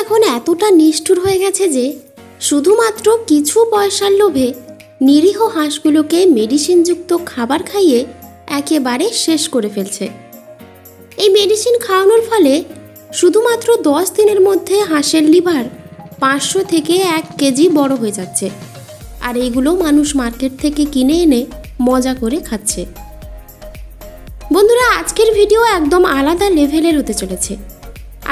এখন এতটা নিষ্ঠুর হয়ে গেছে যে শুধুমাত্র কিছু পয়সার লোভে নিরীহ হাঁসগুলোকে মেডিসিনযুক্ত খাবার খাইয়ে একেবারে শেষ করে ফেলছে। এই মেডিসিন খাওয়ানোর ফলে শুধুমাত্র 10 দিনের মধ্যে হাঁসের লিভার 500 থেকে 1 কেজি বড় হয়ে যাচ্ছে, আর এইগুলো মানুষ মার্কেট থেকে কিনে এনে মজা করে খাচ্ছে। বন্ধুরা, আজকের ভিডিও একদম আলাদা লেভেলের হতে চলেছে।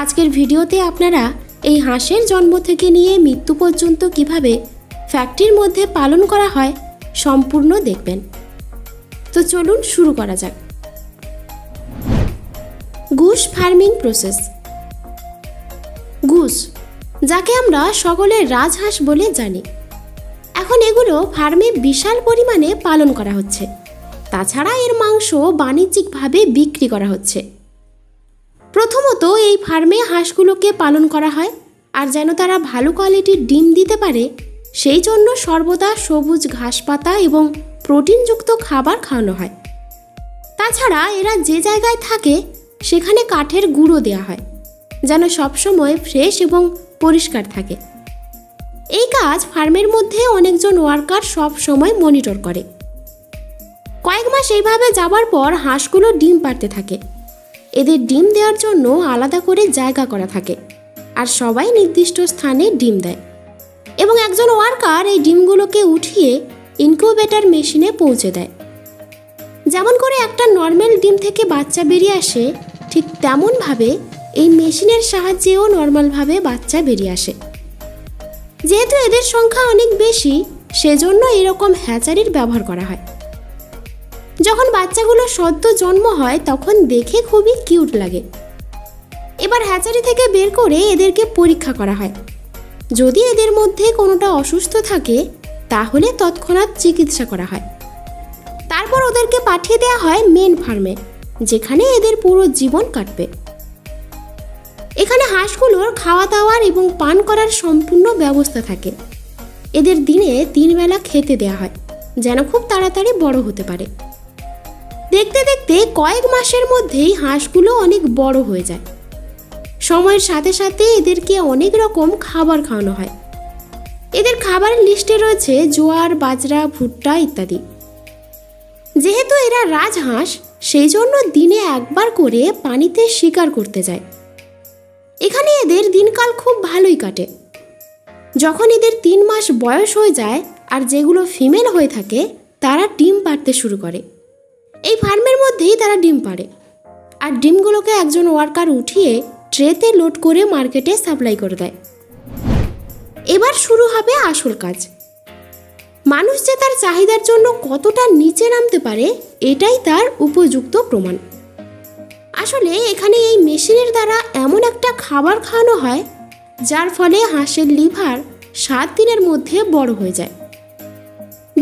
আজকের ভিডিওতে আপনারা এই হাঁসের জন্ম থেকে নিয়ে মৃত্যু পর্যন্ত কিভাবে ফ্যাক্টরির মধ্যে পালন করা হয় সম্পূর্ণ দেখবেন। তো চলুন শুরু করা যাক। Goose farming process. গুস, যাকে আমরা সকলে রাজহাঁস বলে জানি, এখন এগুলো ফার্মে বিশাল পরিমাণে পালন করা হচ্ছে। তাছাড়া এর মাংস বাণিজ্যিকভাবে বিক্রি করা হচ্ছে। প্রথমত এই ফার্মে হাঁসগুলোকে পালন করা হয়, আর যেন তারা ভালো কোয়ালিটির ডিম দিতে পারে সেই জন্য সর্বদা সবুজ ঘাস পাতা এবং প্রোটিনযুক্ত খাবার খাওয়ানো হয়। তাছাড়া এরা যে জায়গায় থাকে সেখানে কাঠের গুঁড়ো দেওয়া হয় যেন সবসময় ফ্রেশ এবং পরিষ্কার থাকে। এই কাজ ফার্মের মধ্যে অনেকজন ওয়ার্কার সব সময় মনিটর করে। কয়েক মাস এইভাবে যাবার পর হাঁসগুলো ডিম পাড়তে থাকে। এদের ডিম দেওয়ার জন্য আলাদা করে জায়গা করা থাকে, আর সবাই নির্দিষ্ট স্থানে ডিম দেয় এবং একজন ওয়ার্কার এই ডিমগুলোকে উঠিয়ে ইনকিউবেটর মেশিনে পৌঁছে দেয়। যেমন করে একটা নর্মাল ডিম থেকে বাচ্চা বেরিয়ে আসে, ঠিক তেমনভাবে এই মেশিনের সাহায্যেও নর্মালভাবে বাচ্চা বেরিয়ে আসে। যেহেতু এদের সংখ্যা অনেক বেশি, সেজন্য এরকম হ্যাচারির ব্যবহার করা হয়। যখন বাচ্চাগুলো সদ্য জন্ম হয় তখন দেখে খুবই কিউট লাগে। এবার হ্যাচারি থেকে বের করে এদেরকে পরীক্ষা করা হয়। যদি এদের মধ্যে কোনোটা অসুস্থ থাকে তাহলে তৎক্ষণাৎ চিকিৎসা করা হয়। তারপর ওদেরকে পাঠিয়ে দেওয়া হয় মেন ফার্মে, যেখানে এদের পুরো জীবন কাটবে। এখানে হাঁসগুলোর খাওয়া দাওয়ার এবং পান করার সম্পূর্ণ ব্যবস্থা থাকে। এদের দিনে 3 বেলা খেতে দেওয়া হয় যেন খুব তাড়াতাড়ি বড় হতে পারে। দেখতে দেখতে কয়েক মাসের মধ্যেই হাঁসগুলো অনেক বড় হয়ে যায়। সময়ের সাথে সাথে এদেরকে অনেক রকম খাবার খাওয়ানো হয়। এদের খাবারের লিস্টে রয়েছে জোয়ার, বাজরা, ভুট্টা ইত্যাদি। যেহেতু এরা রাজহাঁস, সেই জন্য দিনে একবার করে পানিতে শিকার করতে যায়। এখানে এদের দিনকাল খুব ভালোই কাটে। যখন এদের 3 মাস বয়স হয়ে যায় আর যেগুলো ফিমেল হয়ে থাকে তারা ডিম পাড়তে শুরু করে। এই ফার্মের মধ্যেই তারা ডিম পাড়ে, আর ডিমগুলোকে একজন ওয়ার্কার উঠিয়ে ট্রেতে লোড করে মার্কেটে সাপ্লাই করে দেয়। এবার শুরু হবে আসল কাজ। মানুষ যে তার চাহিদার জন্য কতটা নিচে নামতে পারে এটাই তার উপযুক্ত প্রমাণ। আসলে এখানে এই মেশিনের দ্বারা এমন একটা খাবার খাওয়ানো হয় যার ফলে হাঁসের লিভার 7 দিনের মধ্যে বড় হয়ে যায়।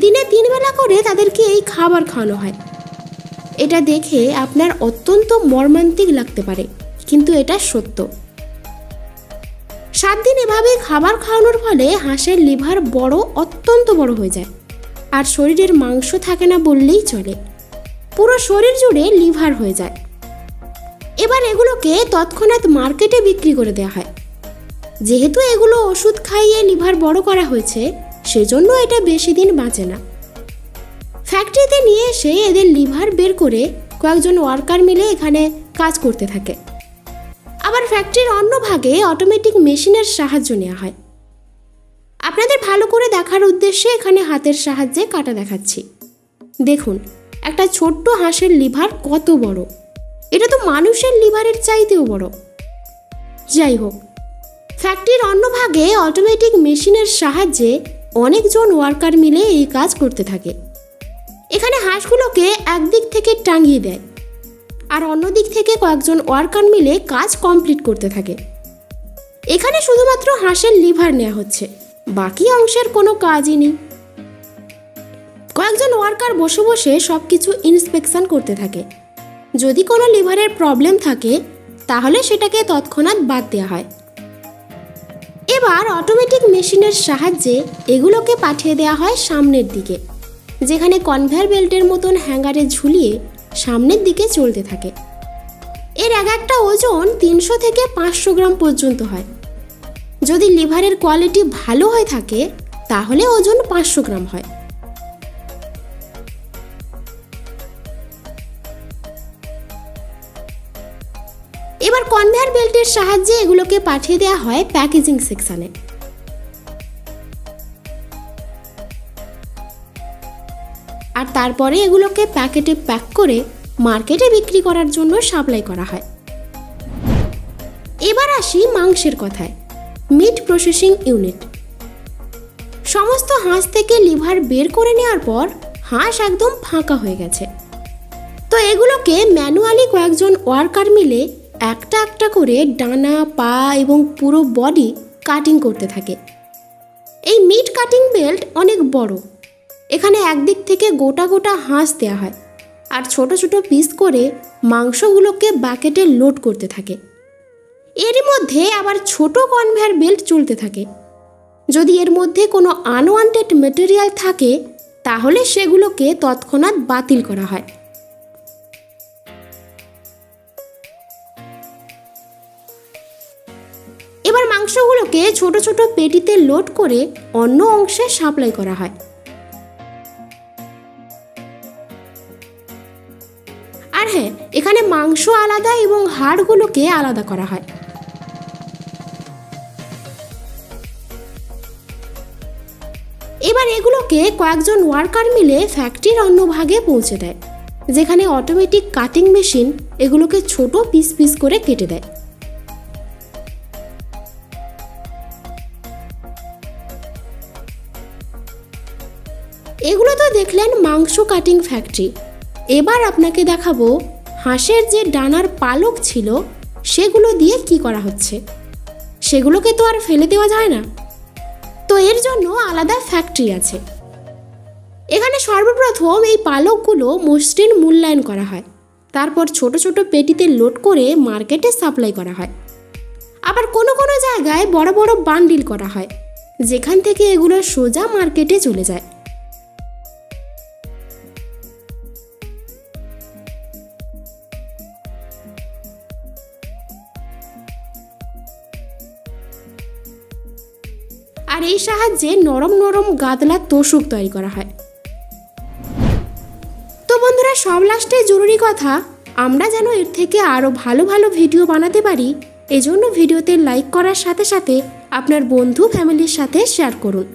দিনে 3 বেলা করে তাদেরকে এই খাবার খাওয়ানো হয়। এটা দেখে আপনার অত্যন্ত মর্মান্তিক লাগতে পারে, কিন্তু এটা সত্য। 7 দিন এভাবে খাবার খাওয়ানোর ফলে হাঁসের লিভার অত্যন্ত বড় হয়ে যায়, আর শরীরের মাংস থাকে না বললেই চলে। পুরো শরীর জুড়ে লিভার হয়ে যায়। এবার এগুলোকে তৎক্ষণাৎ মার্কেটে বিক্রি করে দেওয়া হয়। যেহেতু এগুলো ওষুধ খাইয়ে লিভার বড় করা হয়েছে, সেজন্য এটা বেশি দিন বাঁচে না। ফ্যাক্টরিতে নিয়ে এসে এদের লিভার বের করে কয়েকজন ওয়ার্কার মিলে এখানে কাজ করতে থাকে। আবার ফ্যাক্টরির অন্য ভাগে অটোমেটিক মেশিনের সাহায্য নেওয়া হয়। আপনাদের ভালো করে দেখার উদ্দেশ্যে এখানে হাতের সাহায্যে কাটা দেখাচ্ছি। দেখুন, একটা ছোট্ট হাঁসের লিভার কত বড়। এটা তো মানুষের লিভারের চাইতেও বড়। যাই হোক, ফ্যাক্টরির অন্য ভাগে অটোমেটিক মেশিনের সাহায্যে অনেকজন ওয়ার্কার মিলে এই কাজ করতে থাকে। এখানে হাঁসগুলোকে একদিক থেকে টাঙিয়ে দেয়, আর অন্য দিক থেকে কয়েকজন ওয়ার্কার মিলে কাজ কমপ্লিট করতে থাকে। এখানে শুধুমাত্র হাঁসের লিভার নেওয়া হচ্ছে, বাকি অংশের কোনো কাজই নেই। কয়েকজন ওয়ার্কার বসে বসে সব কিছু ইন্সপেকশন করতে থাকে। যদি কোনো লিভারের প্রবলেম থাকে তাহলে সেটাকে তৎক্ষণাৎ বাদ দেওয়া হয়। এবার অটোমেটিক মেশিনের সাহায্যে এগুলোকে পাঠিয়ে দেওয়া হয় সামনের দিকে, যেখানে কনভেয়ার বেল্টের মতন হ্যাঙ্গারে ঝুলিয়ে সামনের দিকে চলতে থাকে। এর এক একটা ওজন 300 থেকে 500 গ্রাম পর্যন্ত হয়। যদি লিভারের কোয়ালিটি ভালো হয়ে থাকে তাহলে ওজন 500 গ্রাম হয়। এবার কনভেয়ার বেল্টের সাহায্যে এগুলোকে পাঠিয়ে দেওয়া হয় প্যাকেজিং সেকশনে। আর তারপরে এগুলোকে প্যাকেটে প্যাক করে মার্কেটে বিক্রি করার জন্য সাপ্লাই করা হয়। এবার আসি মাংসের কথায়। Meet processing unit. সমস্ত হাঁস থেকে লিভার বের করে নেওয়ার পর হাঁস একদম ফাঁকা হয়ে গেছে। তো এগুলোকে ম্যানুয়ালি কয়েকজন ওয়ার্কার মিলে একটা একটা করে ডানা, পা এবং পুরো বডি কাটিং করতে থাকে। এই মিট কাটিং বেল্ট অনেক বড়। এখানে একদিক থেকে গোটা গোটা হাঁস দেওয়া হয় আর ছোট ছোট পিস করে মাংসগুলোকে বাকেটে লোড করতে থাকে। এরই মধ্যে আবার ছোট কনভেয়ার বেল্ট চলতে থাকে। যদি এর মধ্যে কোনো আনওয়ান্টেড ম্যাটেরিয়াল থাকে তাহলে সেগুলোকে তৎক্ষণাৎ বাতিল করা হয়। এবার মাংসগুলোকে ছোট ছোট পেটিতে লোড করে অন্য অংশে সাপ্লাই করা হয়। আর হ্যাঁ, এখানে মাংস আলাদা এবং হাড়গুলোকে আলাদা করা হয়। এবার এগুলোকে কয়েকজন ওয়ার্কার মিলে ফ্যাক্টরির অন্য ভাগে পৌঁছে দেয়, যেখানে অটোমেটিক কাটিং মেশিন এগুলোকে ছোট পিস পিস করে কেটে দেয়। এগুলো তো দেখলেন মাংস কাটিং ফ্যাক্টরি। এবার আপনাকে দেখাবো হাঁসের যে ডানার পালক ছিল সেগুলো দিয়ে কি করা হচ্ছে। সেগুলোকে তো আর ফেলে দেওয়া যায় না, তো এর জন্য আলাদা ফ্যাক্টরি আছে। এখানে সর্বপ্রথম এই পালকগুলো মসৃণ মূল্যায়ন করা হয়, তারপর ছোট ছোট পেটিতে লোড করে মার্কেটে সাপ্লাই করা হয়। আবার কোনো কোনো জায়গায় বড় বড় বান্ডিল করা হয়, যেখান থেকে এগুলো সোজা মার্কেটে চলে যায়। আর এই সাহায্যে নরম নরম গাদলা তোষক তৈরি করা হয়। তো বন্ধুরা, সব লাস্টে জরুরি কথা, আমরা যেন এর থেকে আরও ভালো ভালো ভিডিও বানাতে পারি, এজন্য ভিডিওতে লাইক করার সাথে সাথে আপনার বন্ধু ফ্যামিলির সাথে শেয়ার করুন।